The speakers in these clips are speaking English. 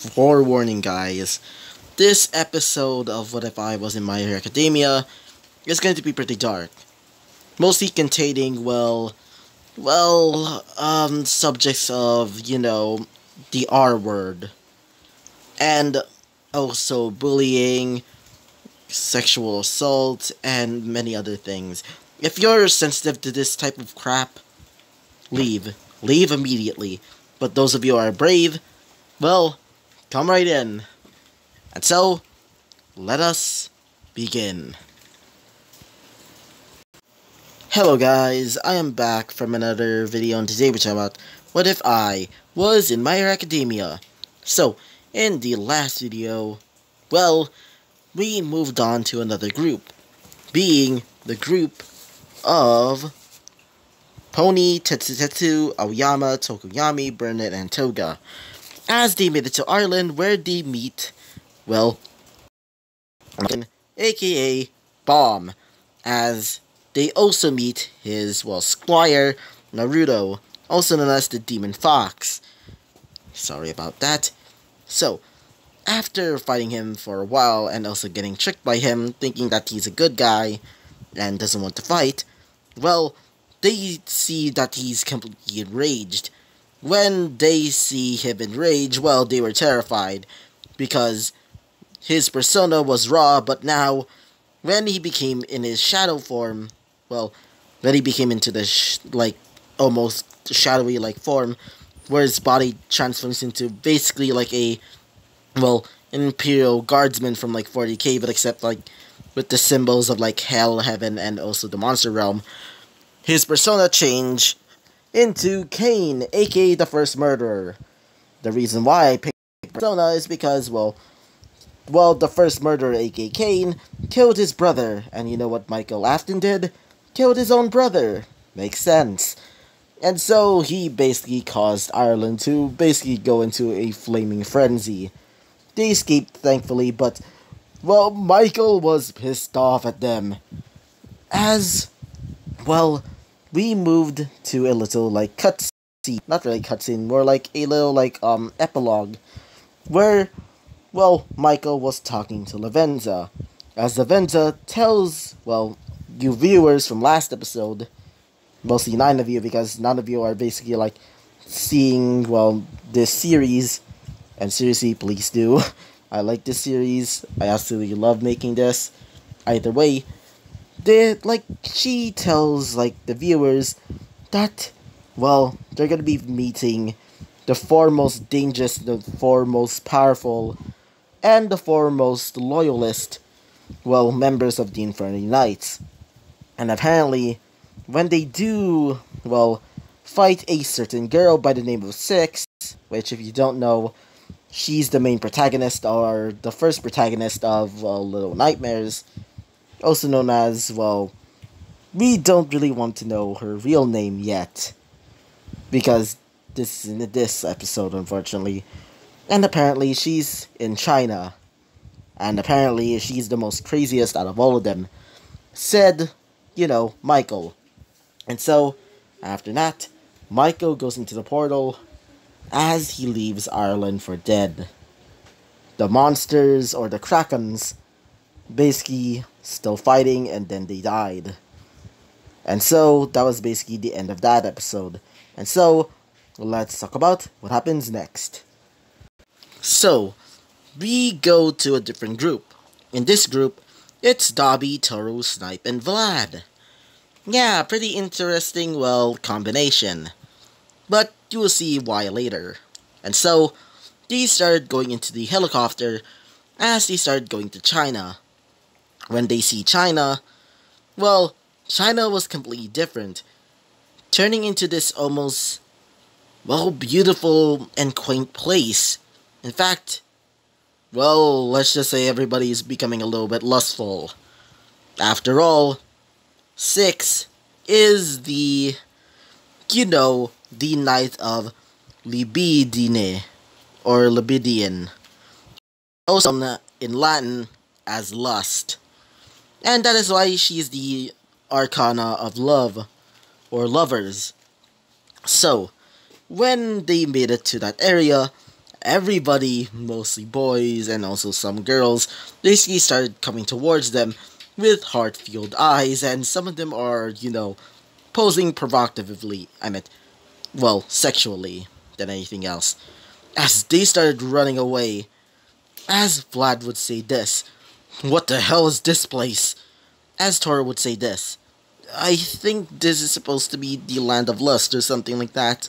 Forewarning, guys. This episode of What If I Was in My Hero Academia is going to be pretty dark. Mostly containing, subjects of, the R word. And also bullying, sexual assault, and many other things. If you're sensitive to this type of crap, leave. Leave immediately. But those of you who are brave, well, come right in. And so, let us begin. Hello guys, I am back from another video, and today we're talking about What If I Was in My Hero Academia. So, in the last video, we moved on to another group, being the group of Pony, Tetsu, Aoyama, Tokoyami, Burnett, and Toga, as they made it to Ireland, where they meet, aka Bomb, as they also meet his, squire, Naruto, also known as the Demon Fox. Sorry about that. So, after fighting him for a while and also getting tricked by him, thinking that he's a good guy and doesn't want to fight, they see that he's completely enraged. When they see him enraged, they were terrified, because his persona was raw, but now, when he became in his shadow form, when he became into the, almost shadowy, form, where his body transforms into basically, an Imperial Guardsman from, 40k, but except, with the symbols of, Hell, Heaven, and also the Monster Realm, his persona changed into Cain, aka the First Murderer. The reason why I picked persona is because, the First Murderer, aka Cain, killed his brother, and you know what Michael Afton did? Killed his own brother. Makes sense. And so he basically caused Ireland to basically go into a flaming frenzy. They escaped, thankfully, but, Michael was pissed off at them. As, we moved to a little, cutscene. Not really cutscene, more like a little, epilogue. Where, Michael was talking to Lavenza. As Lavenza tells, you viewers from last episode, mostly 9 of you, because none of you are basically, seeing, this series. And seriously, please do. I like this series. I absolutely love making this. Either way, she tells, the viewers that, they're gonna be meeting the 4 most dangerous, the 4 most powerful, and the 4 most loyalist, members of the Infernity Knights. And apparently, when they do, fight a certain girl by the name of Six, which, if you don't know, she's the main protagonist, or the first protagonist of, Little Nightmares, also known as, we don't really want to know her real name yet, because this is in this episode, unfortunately. And apparently she's in China, and apparently she's the most craziest out of all of them, said, Michael. And so, after that, Michael goes into the portal as he leaves Ireland for dead. The monsters, or the Krakens, basically still fighting, and then they died. And so, that was basically the end of that episode. And so, let's talk about what happens next. So, we go to a different group. In this group, it's Dobby, Toru, Snipe, and Vlad. Yeah, pretty interesting, combination. But you will see why later. And so, they started going into the helicopter as they started going to China. When they see China, China was completely different, turning into this almost, beautiful and quaint place. In fact, let's just say everybody's becoming a little bit lustful. After all, Six is the Knight of Libidine, or Libidian, also known in Latin as lust. And that is why she is the Arcana of love, or lovers. So, when they made it to that area, everybody, mostly boys and also some girls, basically started coming towards them with heart-filled eyes, and some of them are, posing provocatively. I meant, well, sexually, than anything else. As they started running away, as Vlad would say this, "What the hell is this place?" As Tora would say this, "I think this is supposed to be the land of lust or something like that."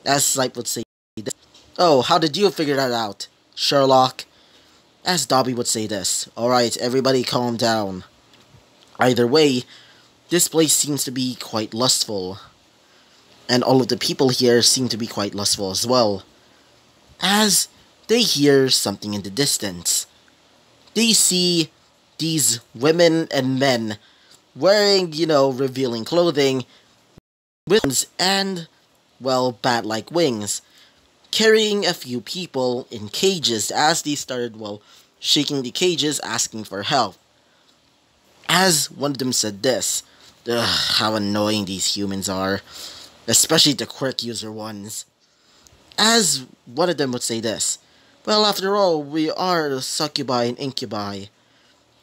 As Snipe would say this, "Oh, how did you figure that out, Sherlock?" As Dobby would say this, "Alright, everybody calm down." Either way, this place seems to be quite lustful. And all of the people here seem to be quite lustful as well. As they hear something in the distance, they see these women and men wearing, revealing clothing, with wings and, well, bat-like wings, carrying a few people in cages as they started, shaking the cages, asking for help. As one of them said this, "Ugh, how annoying these humans are, especially the quirk user ones." As one of them would say this, "Well, after all, we are succubi and incubi.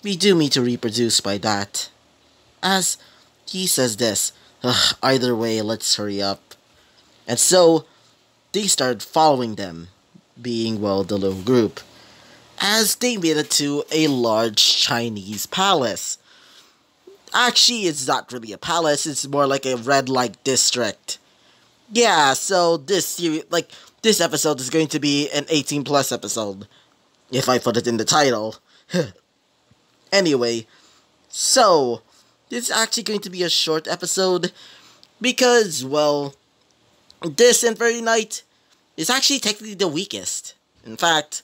We do need to reproduce by that." As he says this, "Ugh, either way, let's hurry up." And so, they started following them, being, the little group, as they made it to a large Chinese palace. Actually, it's not really a palace, it's more like a red light district. Yeah, so this episode is going to be an 18 plus episode, if I put it in the title. Anyway, so, this is actually going to be a short episode, because, this Inferno Knight is actually technically the weakest. In fact,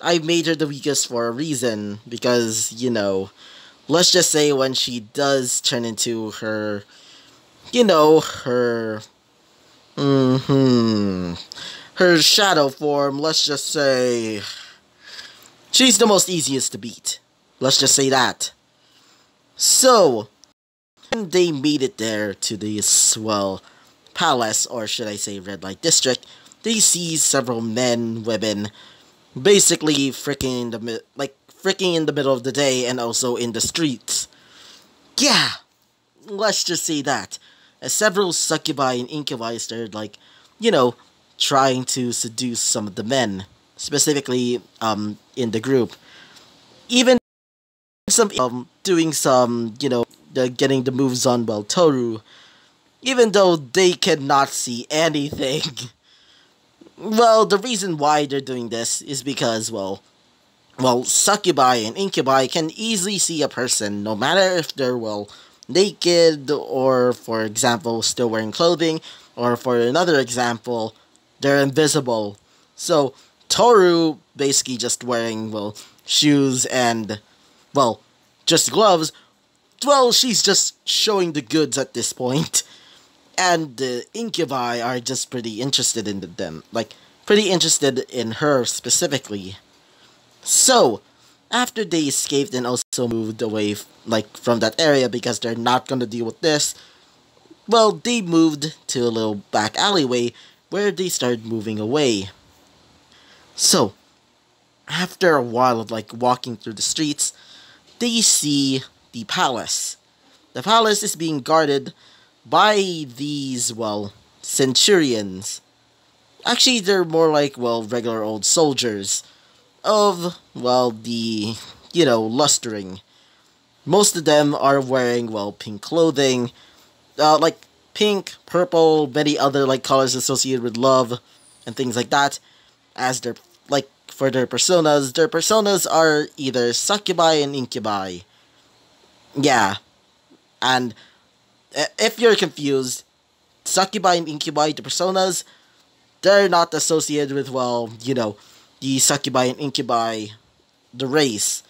I made her the weakest for a reason, because, let's just say when she does turn into her, her shadow form, let's just say, she's the most easiest to beat. Let's just say that. So, when they made it there to this, palace, or should I say red light district, they see several men, women, basically freaking in the middle of the day and also in the streets. Yeah, let's just say that. As several succubi and incubi started, trying to seduce some of the men, specifically, in the group. Even some, doing some, getting the moves on, Toru, even though they cannot see anything. Well, the reason why they're doing this is because, succubi and incubi can easily see a person, no matter if they're, naked, or, for example, still wearing clothing, or for another example, they're invisible. So, Toru, basically just wearing, shoes and, just gloves, she's just showing the goods at this point. And the incubi are just pretty interested in them, pretty interested in her specifically. So, after they escaped and also moved away, from that area because they're not gonna deal with this, they moved to a little back alleyway where they started moving away. So, after a while of, walking through the streets, they see the palace. The palace is being guarded by these, centurions. Actually, they're more like, regular old soldiers of, the, lustering. Most of them are wearing, pink clothing, pink, purple, many other, colors associated with love, and things like that, as their, for their personas are either succubi and incubi. Yeah, and if you're confused, succubi and incubi, the personas, they're not associated with, the succubi and incubi, the race.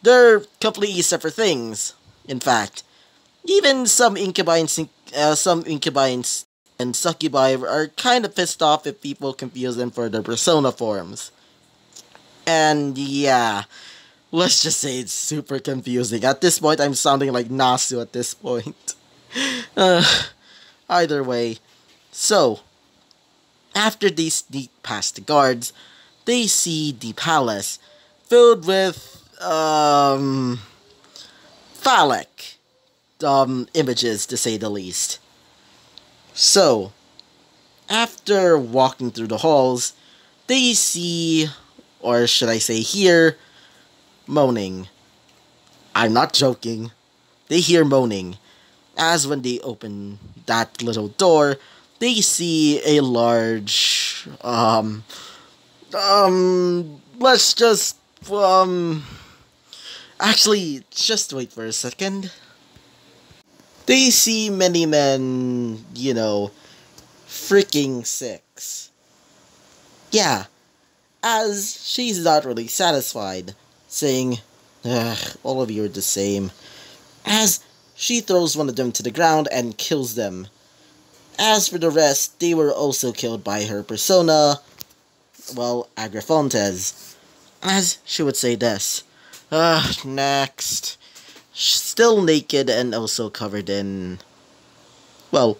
They're completely separate things, in fact. Even some incubi and succubi are kind of pissed off if people confuse them for their persona forms. And yeah, let's just say it's super confusing. At this point, I'm sounding like Nasu at this point. Either way, so, after they sneak past the guards, they see the palace filled with, phallic, images, to say the least. So, after walking through the halls, they see, or should I say hear, moaning. I'm not joking. They hear moaning. As when they open that little door, they see a large, let's just, actually, just wait for a second. They see many men, freaking six. Yeah, as she's not really satisfied, saying, "Ugh, all of you are the same," as she throws one of them to the ground and kills them. As for the rest, they were also killed by her persona, well, Agrifontes, as she would say this. Next. Still naked and also covered in, well,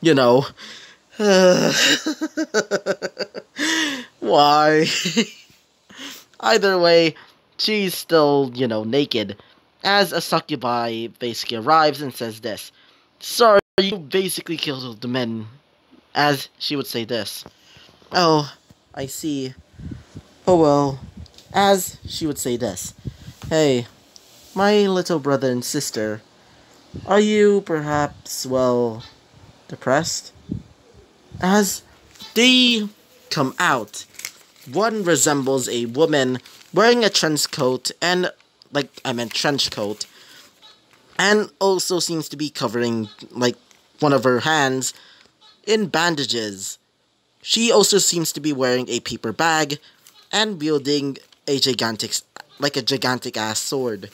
you know. Why? Either way, she's still, naked, as a succubi basically arrives and says this. "Sorry, you basically killed all the men," as she would say this. "Oh, I see. Oh well," as she would say this. "Hey, my little brother and sister, are you perhaps, well, depressed?" As they come out, one resembles a woman wearing a trench coat and, trench coat, and also seems to be covering, one of her hands in bandages. She also seems to be wearing a paper bag and wielding a gigantic ass sword.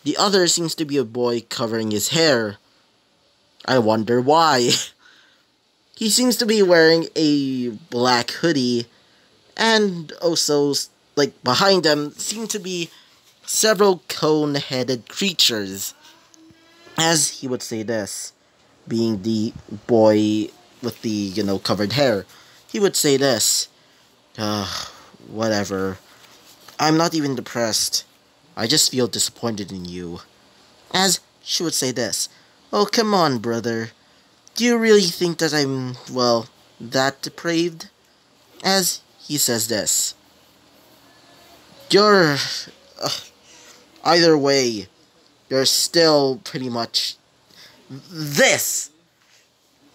The other seems to be a boy covering his hair. I wonder why. He seems to be wearing a black hoodie, and also, behind him seem to be several cone-headed creatures. As he would say this, being the boy with the, covered hair, he would say this. Whatever. I'm not even depressed. I just feel disappointed in you." As she would say this. "Oh, come on, brother. Do you really think that I'm, well, that depraved?" As he says this. "You're... either way, you're still pretty much this."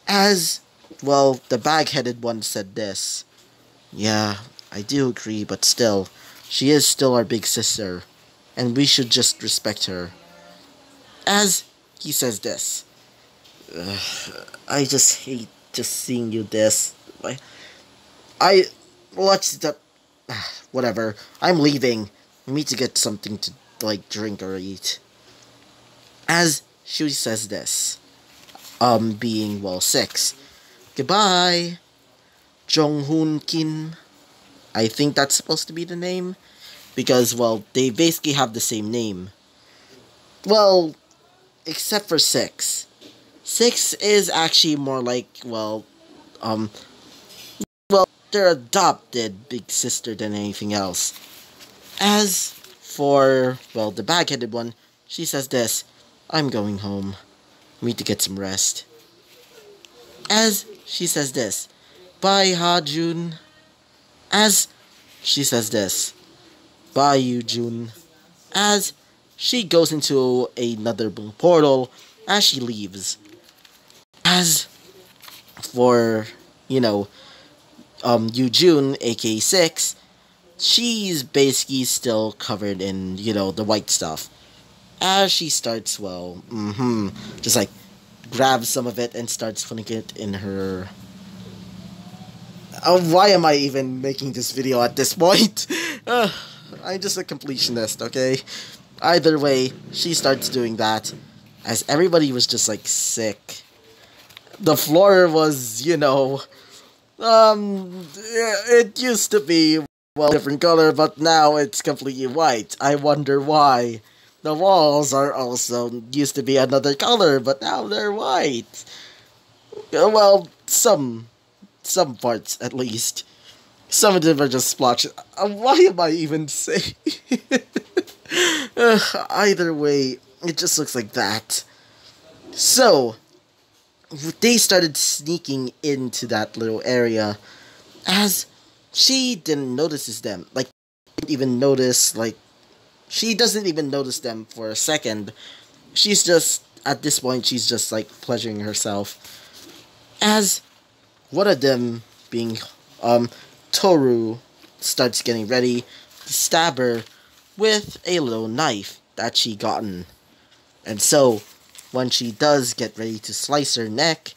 As, well, the bag-headed one said this. "Yeah, I do agree, but still, she is still our big sister, and we should just respect her." As he says this. I just hate just seeing you this. What's the... whatever. I'm leaving. I need to get something to, drink or eat. As she says this. Being, well, 6. "Goodbye, Jonghoon Kin." I think that's supposed to be the name. Because, well, they basically have the same name. Well, except for 6. 6 is actually more like, well, their adopted big sister than anything else. As for, well, the bag-headed one, she says this. "I'm going home. I need to get some rest." As she says this. "Bye, Ha-jun." As she says this. "Bye, Yu-jun." As she goes into another blue portal as she leaves. As for, Yu-jun, aka 6, she's basically still covered in, the white stuff. As she starts, well, just grabs some of it and starts putting it in her... why am I even making this video at this point? I'm just a completionist, okay? Either way, she starts doing that, as everybody was just, sick. The floor was, it used to be, well, different color, but now it's completely white. I wonder why. The walls are also used to be another color, but now they're white. Well, some parts, at least. Some of them are just splotches. Why am I even saying? Either way, it just looks like that. So, they started sneaking into that little area as she didn't notice them. Like, didn't even notice, like, she doesn't even notice them for a second. She's just, at this point, she's just, like, pleasuring herself. As one of them, being, Toru, starts getting ready to stab her with a little knife that she gotten. And so, when she does get ready to slice her neck,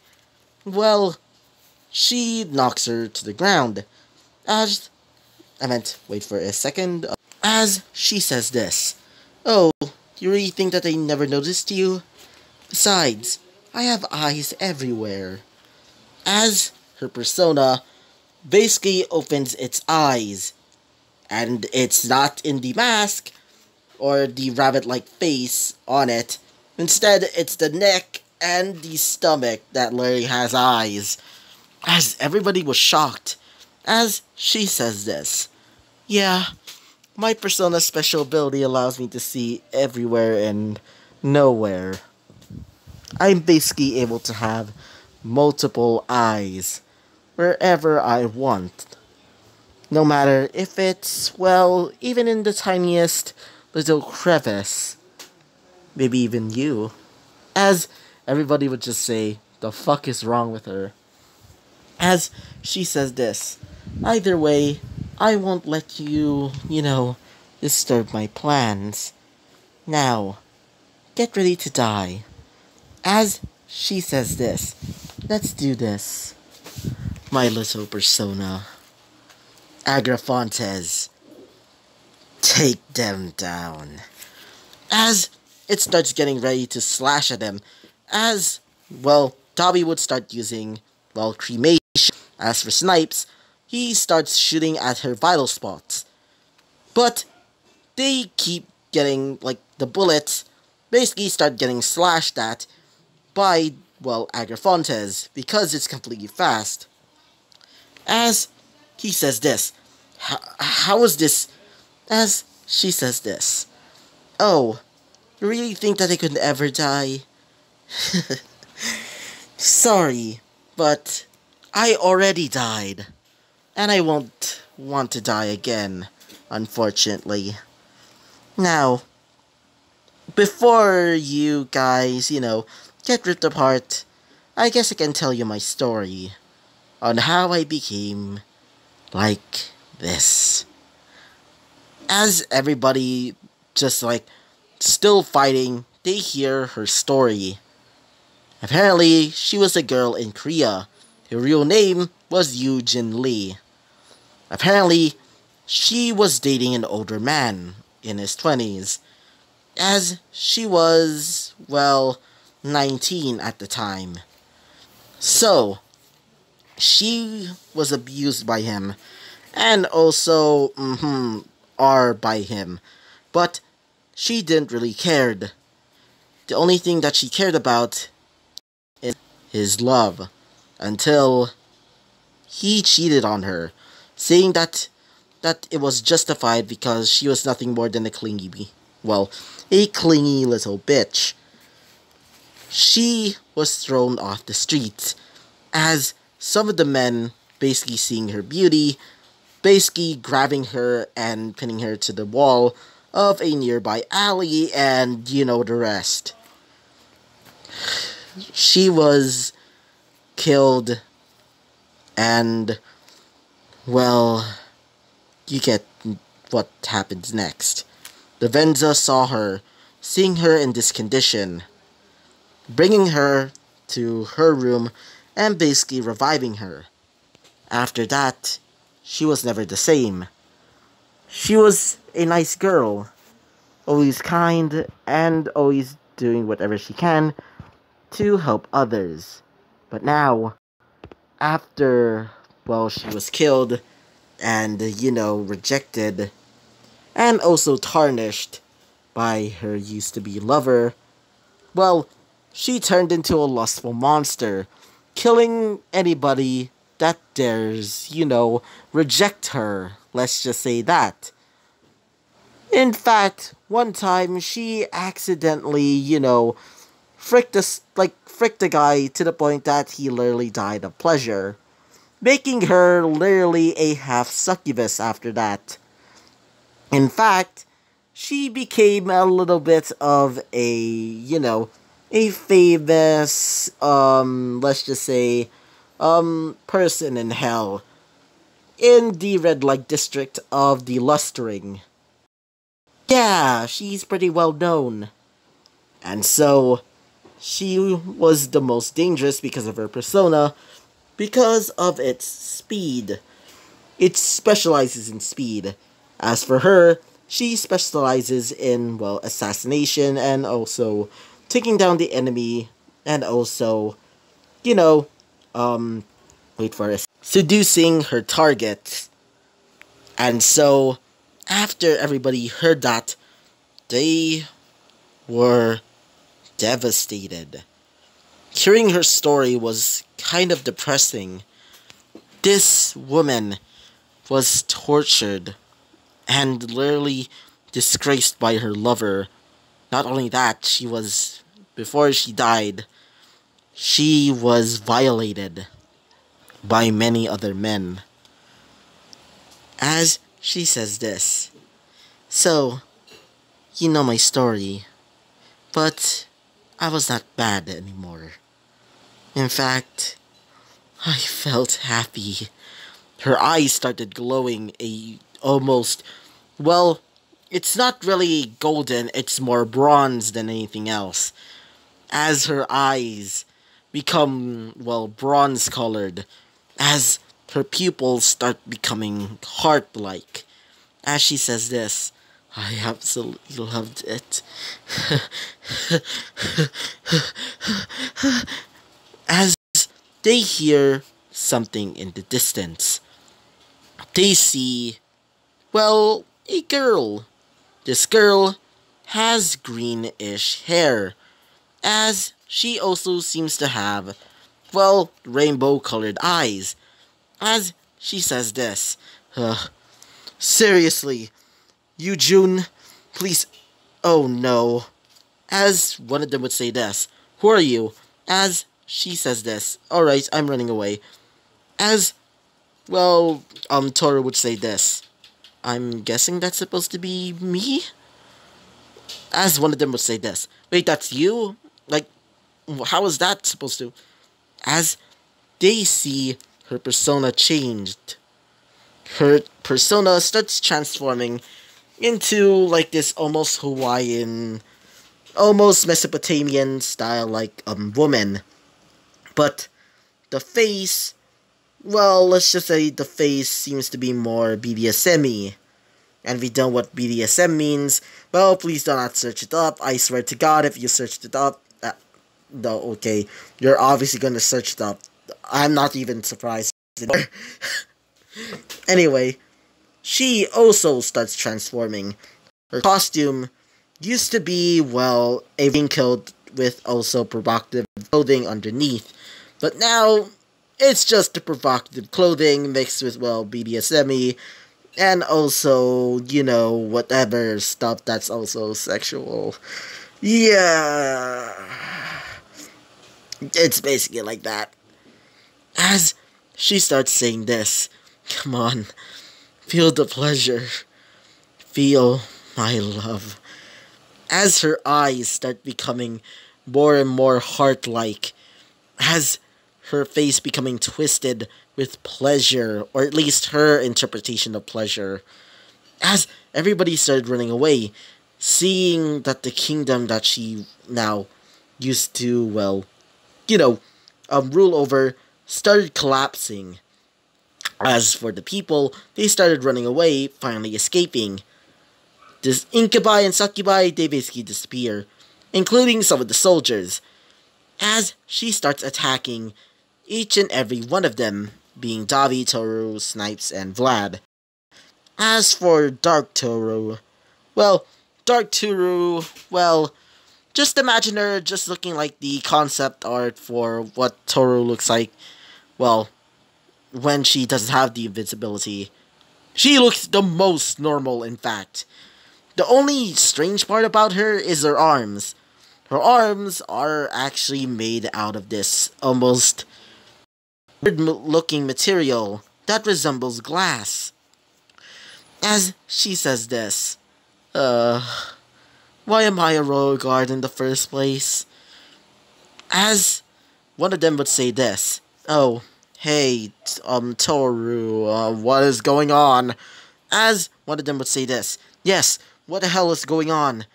well, she knocks her to the ground. Wait for a second. As she says this, "Oh, you really think that I never noticed you? Besides, I have eyes everywhere." As her persona basically opens its eyes, and it's not in the mask or the rabbit-like face on it. Instead, it's the neck and the stomach that literally has eyes. As everybody was shocked, as she says this, "Yeah, my persona's special ability allows me to see everywhere and nowhere. I'm basically able to have multiple eyes wherever I want. No matter if it's, well, even in the tiniest little crevice. Maybe even you." As everybody would just say, "The fuck is wrong with her?" As she says this, "Either way, I won't let you, disturb my plans. Now, get ready to die." As she says this, "Let's do this, my little persona. Agrafontes, take them down." As it starts getting ready to slash at him, as, well, Dobby would start using, well, cremation. As for Snipes, he starts shooting at her vital spots. But they keep getting, like, the bullets basically start getting slashed at by, well, Agrafontes, because it's completely fast. As he says this, how is this? As she says this, "Oh, you really think that I could ever die? Sorry, but I already died, and I won't want to die again, unfortunately. Now, before you guys, get ripped apart, I guess I can tell you my story on how I became like this." As everybody just, like, still fighting, they hear her story. Apparently, she was a girl in Korea. Her real name was Yoo-Jin Lee. Apparently, she was dating an older man in his 20s, as she was, well, 19 at the time. So, she was abused by him, and also, by him. But she didn't really cared. The only thing that she cared about is his love, until he cheated on her, saying that it was justified because she was nothing more than a clingy little bitch. She was thrown off the streets, as some of the men, basically seeing her beauty, basically grabbing her and pinning her to the wall of a nearby alley, and you know the rest. She was killed, and, well, you get what happens next. The Venza saw her, seeing her in this condition, bringing her to her room and basically reviving her. After that, she was never the same. She was a nice girl, always kind, and always doing whatever she can to help others. But now, after, well, she was killed and, rejected, and also tarnished by her used-to-be lover, well, she turned into a lustful monster, killing anybody that dares, reject her. Let's just say that. In fact, one time she accidentally, fricked the guy to the point that he literally died of pleasure, making her literally a half succubus after that. In fact, she became a little bit of a famous, let's just say, person in hell in the red light district of the Lustering. Yeah, she's pretty well known. And so, she was the most dangerous because of her persona, because of its speed. It specializes in speed. As for her, she specializes in, assassination and also taking down the enemy and also, you know, wait for it, seducing her target. And so, after everybody heard that, they were devastated. Hearing her story was kind of depressing. This woman was tortured and literally disgraced by her lover. Not only that, before she died, she was violated by many other men. As she says this, "So, you know my story, but I was not bad anymore. In fact, I felt happy." Her eyes started glowing it's not really golden, it's more bronze than anything else. As her eyes become, bronze colored, as her pupils start becoming heart-like. As she says this, "I absolutely loved it." As they hear something in the distance, they see, a girl. This girl has greenish hair, as she also seems to have, rainbow-colored eyes. As she says this, "Seriously, you June, please, oh no." As one of them would say this, "Who are you?" As she says this, "Alright, I'm running away." As, Toru would say this, "I'm guessing that's supposed to be me?" As one of them would say this, "Wait, that's you? Like, how is that supposed to?" As they see her persona changed, her persona starts transforming into, this almost Hawaiian, almost Mesopotamian style, woman. But the face, let's just say the face seems to be more BDSM-y. And we know what BDSM means. Please do not search it up. I swear to God, if you searched it up, no, okay, you're obviously gonna search it up. I'm not even surprised. Anyway, she also starts transforming. Her costume used to be, a raincoat with also provocative clothing underneath. But now, it's just the provocative clothing mixed with, BDSM-y, and also, whatever stuff that's also sexual. Yeah. It's basically like that. As she starts saying this, "Come on, feel the pleasure. Feel my love." As her eyes start becoming more and more heart-like, as her face becoming twisted with pleasure, or at least her interpretation of pleasure, as everybody started running away, seeing that the kingdom that she now used to, rule over, started collapsing. As for the people, they started running away, finally escaping. This incubi and succubi, they basically disappear, including some of the soldiers, as she starts attacking each and every one of them, being Davi, Toru, Snipes, and Vlad. As for Dark Toru, just imagine her just looking like the concept art for what Toru looks like. when she doesn't have the invincibility. She looks the most normal, in fact. The only strange part about her is her arms. Her arms are actually made out of this almost weird-looking material that resembles glass. As she says this, why am I a royal guard in the first place? As one of them would say this, oh, hey, Toru, what is going on? As one of them would say this, yes, what the hell is going on?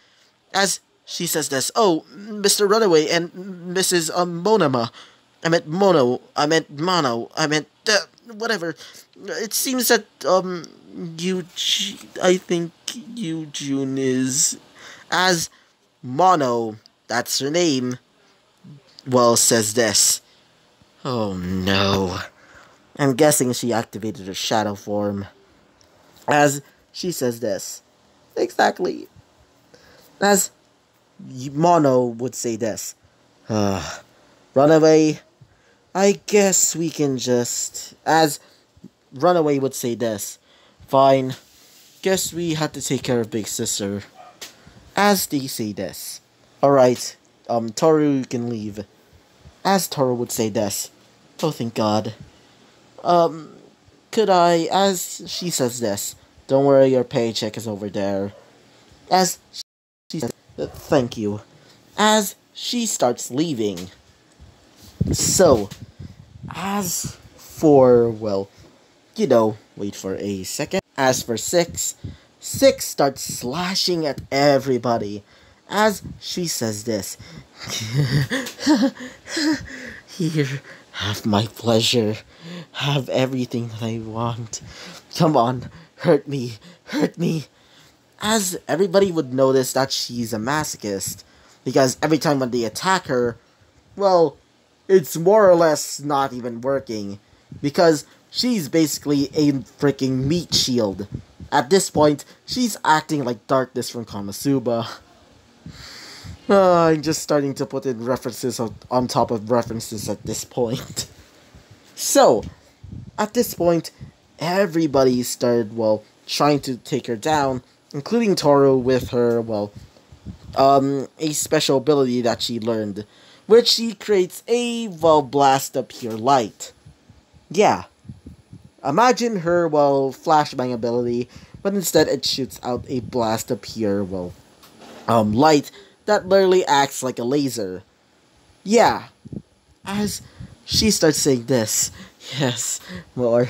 As she says this, oh, Mr. Runaway and Mrs. Monoma. I meant Mono, I meant Mono, I meant, whatever. It seems that, I think Eugene is... As Mono, that's her name, well, says this. Oh no. I'm guessing she activated her shadow form. As she says this. Exactly. As Mono would say this. Runaway, I guess we can just... As Runaway would say this. Fine. Guess we had to take care of Big Sister. As they say this. Alright, Toru, you can leave. As Toru would say this. Oh, thank God. Could I... As she says this. Don't worry, your paycheck is over there. As she says, thank you. As she starts leaving. So, as for, well, you know, wait for a second. As for Six starts slashing at everybody. As she says this. Here, have my pleasure. Have everything that I want. Come on, hurt me. As everybody would notice that she's a masochist. Because every time when they attack her, well, it's more or less not even working. Because she's basically a freaking meat shield. At this point, she's acting like Darkness from Konosuba. I'm just starting to put in references on top of references at this point. So, at this point, everybody started, well, trying to take her down, including Toru with her, well, a special ability that she learned, which she creates a, well, blast of pure light. Yeah. Imagine her, well, flashbang ability, but instead it shoots out a blast of pure, well, light that literally acts like a laser. Yeah. As she starts saying this. Yes. More.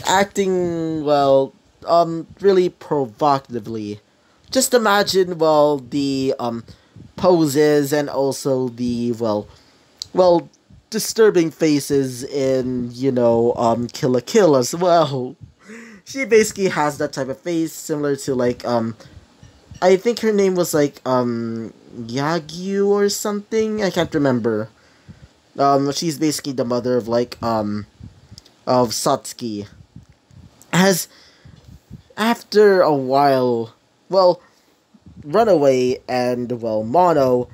Acting, well, really provocatively. Just imagine, well, the, poses and also the, well, disturbing faces in, you know, Kill la Kill as well. She basically has that type of face, similar to, like, I think her name was, like, Yagyu or something? I can't remember. She's basically the mother of, like, of Satsuki. As, after a while, well, Runaway and, well, Mono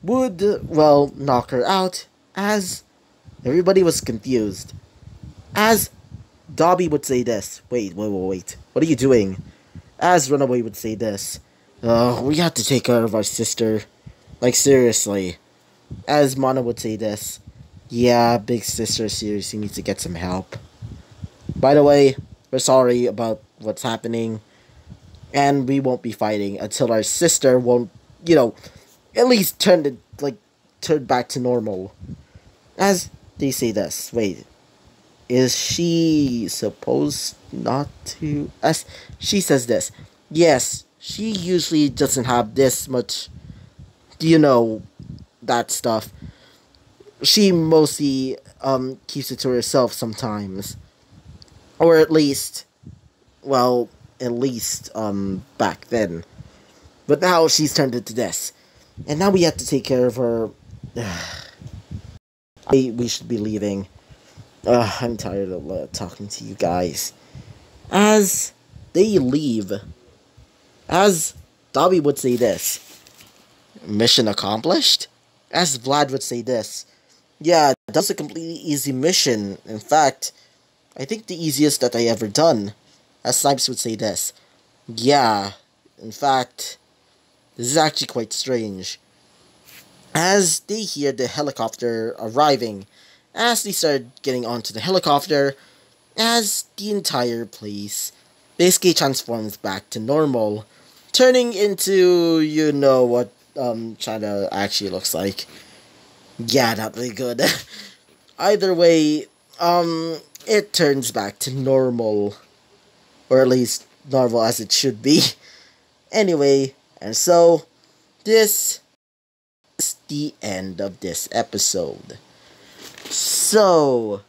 would, well, knock her out, as everybody was confused. As Dobby would say this. Wait. What are you doing? As Runaway would say this. We have to take care of our sister. Like, seriously. As Mono would say this. Yeah, Big Sister seriously needs to get some help. By the way, we're sorry about what's happening. And we won't be fighting until our sister won't, you know, at least turn back to normal. As they say this. Wait. Is she supposed not to... As she says this. Yes, she usually doesn't have this much, you know, that stuff. She mostly keeps it to herself sometimes. Or at least, well, back then. But now she's turned into this. And now we have to take care of her. We should be leaving. I'm tired of talking to you guys. As they leave, as Dobby would say this. Mission accomplished? As Vlad would say this. Yeah, that was a completely easy mission. In fact, I think the easiest that I ever done. As Snipes would say this. Yeah, in fact, this is actually quite strange. As they hear the helicopter arriving, as they start getting onto the helicopter, as the entire place basically transforms back to normal, turning into, you know what China actually looks like. Yeah, not really good. Either way, it turns back to normal, or at least normal as it should be. Anyway, and so this is the end of this episode. So,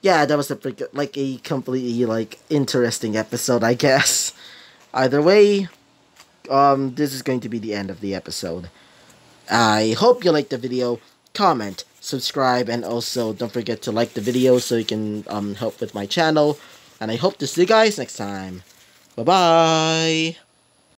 yeah, that was a completely interesting episode, I guess. Either way, this is going to be the end of the episode. I hope you liked the video. Comment, subscribe, and also don't forget to like the video so you can help with my channel. And I hope to see you guys next time. Bye bye.